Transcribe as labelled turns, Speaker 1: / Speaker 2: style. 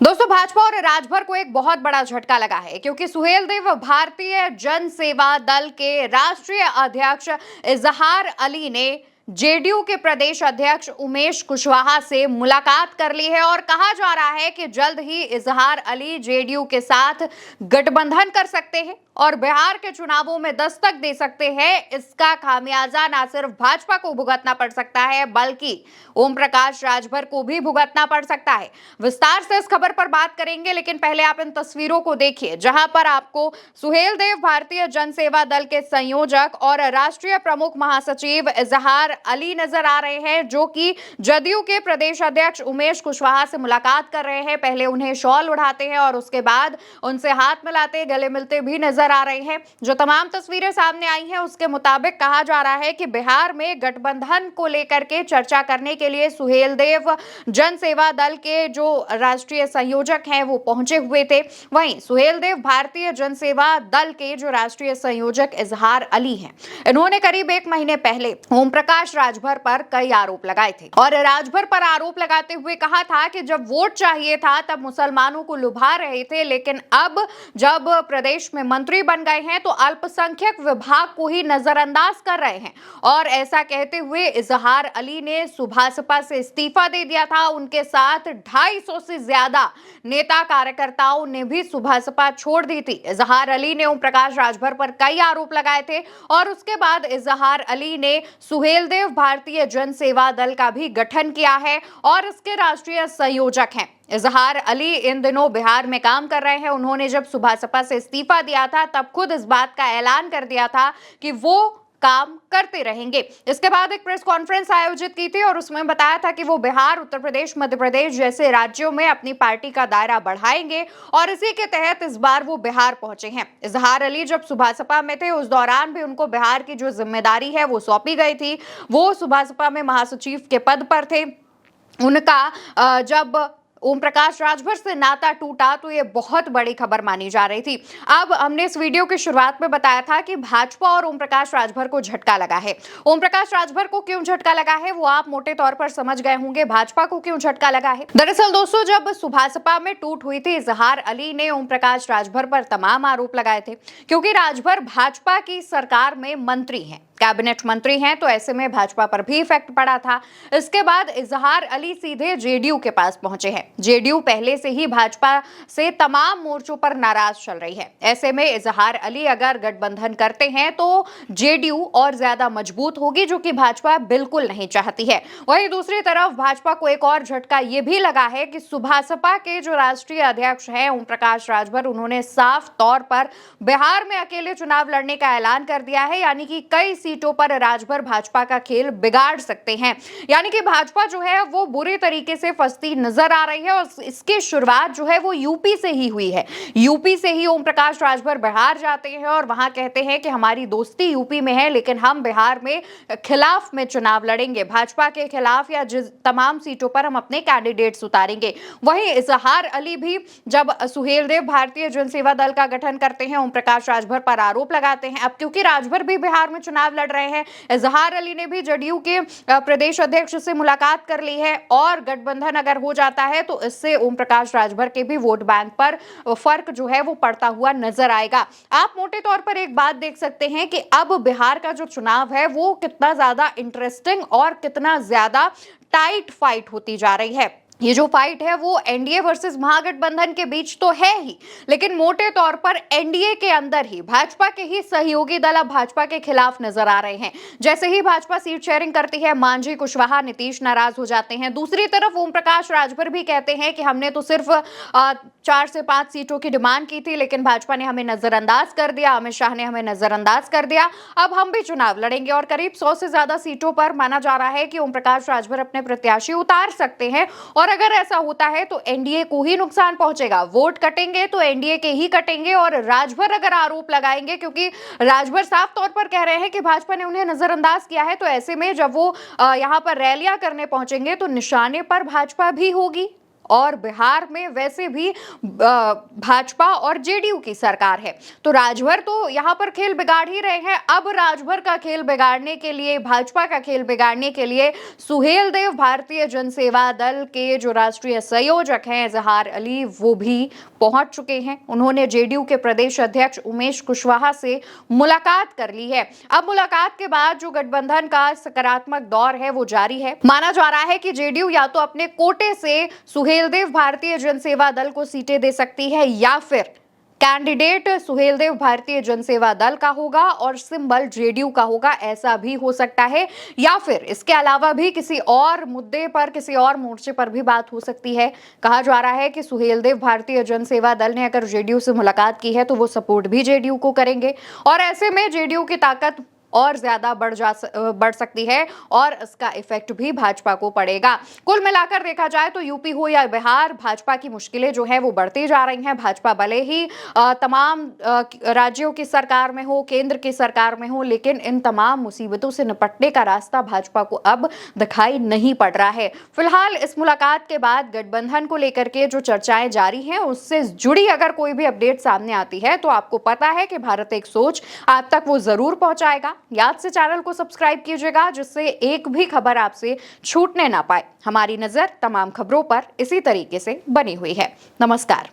Speaker 1: दोस्तों, भाजपा और राजभर को एक बहुत बड़ा झटका लगा है क्योंकि सुहेलदेव भारतीय जन सेवा दल के राष्ट्रीय अध्यक्ष इजहार अली ने जेडीयू के प्रदेश अध्यक्ष उमेश कुशवाहा से मुलाकात कर ली है और कहा जा रहा है कि जल्द ही इजहार अली जेडीयू के साथ गठबंधन कर सकते हैं और बिहार के चुनावों में दस्तक दे सकते हैं। इसका खामियाजा ना सिर्फ भाजपा को भुगतना पड़ सकता है बल्कि ओम प्रकाश राजभर को भी भुगतना पड़ सकता है। विस्तार से इस खबर पर बात करेंगे, लेकिन पहले आप इन तस्वीरों को देखिए जहां पर आपको सुहेलदेव भारतीय जन सेवा दल के संयोजक और राष्ट्रीय प्रमुख महासचिव इजहार अली नजर आ रहे हैं, जो कि जदयू के प्रदेश अध्यक्ष उमेश कुशवाहा से मुलाकात कर रहे हैं। पहले उन्हें शॉल उड़ाते हैं और उसके बाद उनसे हाथ मिलाते, गले मिलते भी नजर आ रहे हैं। जो तमाम तस्वीरें सामने आई हैं उसके मुताबिक कहा जा रहा है कि बिहार में गठबंधन को लेकर के चर्चा करने के लिए सुहेलदेव जन सेवा दल के जो राष्ट्रीय संयोजक हैं वो पहुंचे हुए थे। वहीं सुहेलदेव भारतीय जन सेवा दल के जो राष्ट्रीय संयोजक इजहार अली हैं, इन्होंने करीब एक महीने पहले ओम प्रकाश राजभर पर कई आरोप लगाए थे और राजभर पर आरोप लगाते हुए कहा था कि जब वोट चाहिए था तब मुसलमानों को लुभा रहे थे, लेकिन अब जब प्रदेश में मंत्री बन गए हैं तो अल्पसंख्यक विभाग को ही नजरअंदाज कर रहे हैं। और ऐसा कहते हुए इजहार अली ने सुभासपा से इस्तीफा दे दिया था। उनके साथ 250 से ज्यादा नेता कार्यकर्ताओं ने भी सुभासपा छोड़ दी थी। इजहार अली ने ओम प्रकाश राजभर पर कई आरोप लगाए थे और उसके बाद इजहार अली ने सुहेलदेव भारतीय जन सेवा दल का भी गठन किया है और इसके राष्ट्रीय संयोजक हैं। इजहार अली इन दिनों बिहार में काम कर रहे हैं। उन्होंने जब सुभासपा से इस्तीफा दिया था तब खुद इस बात का ऐलान कर दिया था कि वो काम करते रहेंगे। इसके बाद एक प्रेस कॉन्फ्रेंस आयोजित की थी और उसमें बताया था कि वो बिहार, उत्तर प्रदेश, मध्य प्रदेश जैसे राज्यों में अपनी पार्टी का दायरा बढ़ाएंगे और इसी के तहत इस बार वो बिहार पहुंचे हैं। इजहार अली जब सुभासपा में थे उस दौरान भी उनको बिहार की जो जिम्मेदारी है वो सौंपी गई थी। वो सुभासपा में महासचिव के पद पर थे। उनका जब ओम प्रकाश राजभर से नाता टूटा तो ये बहुत बड़ी खबर मानी जा रही थी। अब हमने इस वीडियो की शुरुआत में बताया था कि भाजपा और ओम प्रकाश राजभर को झटका लगा है। ओम प्रकाश राजभर को क्यों झटका लगा है वो आप मोटे तौर पर समझ गए होंगे। भाजपा को क्यों झटका लगा है? दरअसल दोस्तों, जब सुभासपा में टूट हुई थी, इजहार अली ने ओम प्रकाश राजभर पर तमाम आरोप लगाए थे क्योंकि राजभर भाजपा की सरकार में मंत्री हैं, कैबिनेट मंत्री हैं, तो ऐसे में भाजपा पर भी इफेक्ट पड़ा था। इसके बाद इजहार अली सीधे जेडीयू के पास पहुंचे हैं। जेडीयू पहले से ही भाजपा से तमाम मोर्चों पर नाराज चल रही है। ऐसे में इजहार अली अगर गठबंधन करते हैं तो जेडीयू और ज्यादा मजबूत होगी, जो कि भाजपा बिल्कुल नहीं चाहती है। वहीं दूसरी तरफ भाजपा को एक और झटका ये भी लगा है कि सुभासपा के जो राष्ट्रीय अध्यक्ष हैं ओम प्रकाश राजभर, उन्होंने साफ तौर पर बिहार में अकेले चुनाव लड़ने का ऐलान कर दिया है। यानी कि कई सीटों पर राजभर भाजपा का खेल बिगाड़ सकते हैं। यानी कि भाजपा जो है वो बुरे तरीके से फंसती नजर आ रही है और इसकी शुरुआत जो है वो यूपी से ही हुई है। यूपी से ही ओम प्रकाश राजभर बिहार जाते हैं और वहां कहते हैं कि हमारी दोस्ती यूपी में है, लेकिन हम बिहार में खिलाफ में चुनाव लड़ेंगे, भाजपा के खिलाफ, या जिस तमाम सीटों पर हम अपने कैंडिडेट्स उतारेंगे। वहीं इजहार अली भी जब सुहेलदेव भारतीय जन सेवा दल का गठन करते हैं, ओम प्रकाश राजभर पर आरोप लगाते हैं। अब क्योंकि राजभर भी बिहार में चुनाव लड़ रहे हैं, इजहार अली ने भी जदयू के प्रदेश अध्यक्ष से मुलाकात कर ली है और गठबंधन अगर हो जाता है तो इससे ओम प्रकाश राजभर के भी वोट बैंक पर फर्क जो है वो पड़ता हुआ नजर आएगा। आप मोटे तौर पर एक बात देख सकते हैं कि अब बिहार का जो चुनाव है वो कितना ज्यादा इंटरेस्टिंग और कितना ज्यादा टाइट फाइट होती जा रही है। ये जो फाइट है वो एनडीए वर्सेस महागठबंधन के बीच तो है ही, लेकिन मोटे तौर पर एनडीए के अंदर ही भाजपा के ही सहयोगी दल अब भाजपा के खिलाफ नजर आ रहे हैं। जैसे ही भाजपा सीट शेयरिंग करती है, मांझी, कुशवाहा, नीतीश नाराज हो जाते हैं। दूसरी तरफ ओम प्रकाश राजभर भी कहते हैं कि हमने तो सिर्फ 4 से 5 सीटों की डिमांड की थी, लेकिन भाजपा ने हमें नजरअंदाज कर दिया, अमित शाह ने हमें नजरअंदाज कर दिया, अब हम भी चुनाव लड़ेंगे। और करीब 100 से ज्यादा सीटों पर माना जा रहा है कि ओम प्रकाश राजभर अपने प्रत्याशी उतार सकते हैं और अगर ऐसा होता है तो एनडीए को ही नुकसान पहुंचेगा। वोट कटेंगे तो एनडीए के ही कटेंगे और राजभर अगर आरोप लगाएंगे, क्योंकि राजभर साफ तौर पर कह रहे हैं कि भाजपा ने उन्हें नजरअंदाज किया है, तो ऐसे में जब वो यहां पर रैलियां करने पहुंचेंगे तो निशाने पर भाजपा भी होगी और बिहार में वैसे भी भाजपा और जेडीयू की सरकार है। तो राजभर तो यहाँ पर खेल बिगाड़ ही रहे हैं। अब राजभर का खेल बिगाड़ने के लिए, भाजपा का खेल बिगाड़ने के लिए सुहेलदेव भारतीय जनसेवा दल के जो राष्ट्रीय संयोजक हैं इजहार अली, वो भी पहुंच चुके हैं। उन्होंने जेडीयू के प्रदेश अध्यक्ष उमेश कुशवाहा से मुलाकात कर ली है। अब मुलाकात के बाद जो गठबंधन का सकारात्मक दौर है वो जारी है। माना जा रहा है कि जेडीयू या तो अपने कोटे से सुहेलदेव भारतीय जनसेवा दल को सीटें दे सकती है या फिर कैंडिडेट सुहेलदेव भारतीय जनसेवा दल का होगा और सिंबल जेडीयू का होगा, ऐसा भी हो सकता है। या फिर इसके अलावा भी किसी और मुद्दे पर, किसी और मोर्चे पर भी बात हो सकती है। कहा जा रहा है कि सुहेलदेव भारतीय जनसेवा दल ने अगर जेडीयू से मुलाकात की है तो वो सपोर्ट भी जेडीयू को करेंगे और ऐसे में जेडीयू की ताकत और ज्यादा बढ़ सकती है और इसका इफेक्ट भी भाजपा को पड़ेगा। कुल मिलाकर देखा जाए तो यूपी हो या बिहार, भाजपा की मुश्किलें जो है वो बढ़ती जा रही हैं। भाजपा भले ही तमाम राज्यों की सरकार में हो, केंद्र की सरकार में हो, लेकिन इन तमाम मुसीबतों से निपटने का रास्ता भाजपा को अब दिखाई नहीं पड़ रहा है। फिलहाल इस मुलाकात के बाद गठबंधन को लेकर के जो चर्चाएं जारी हैं, उससे जुड़ी अगर कोई भी अपडेट सामने आती है तो आपको पता है कि भारत एक सोच आप तक वो जरूर पहुंचाएगा। याद से चैनल को सब्सक्राइब कीजिएगा जिससे एक भी खबर आपसे छूटने ना पाए। हमारी नजर तमाम खबरों पर इसी तरीके से बनी हुई है। नमस्कार।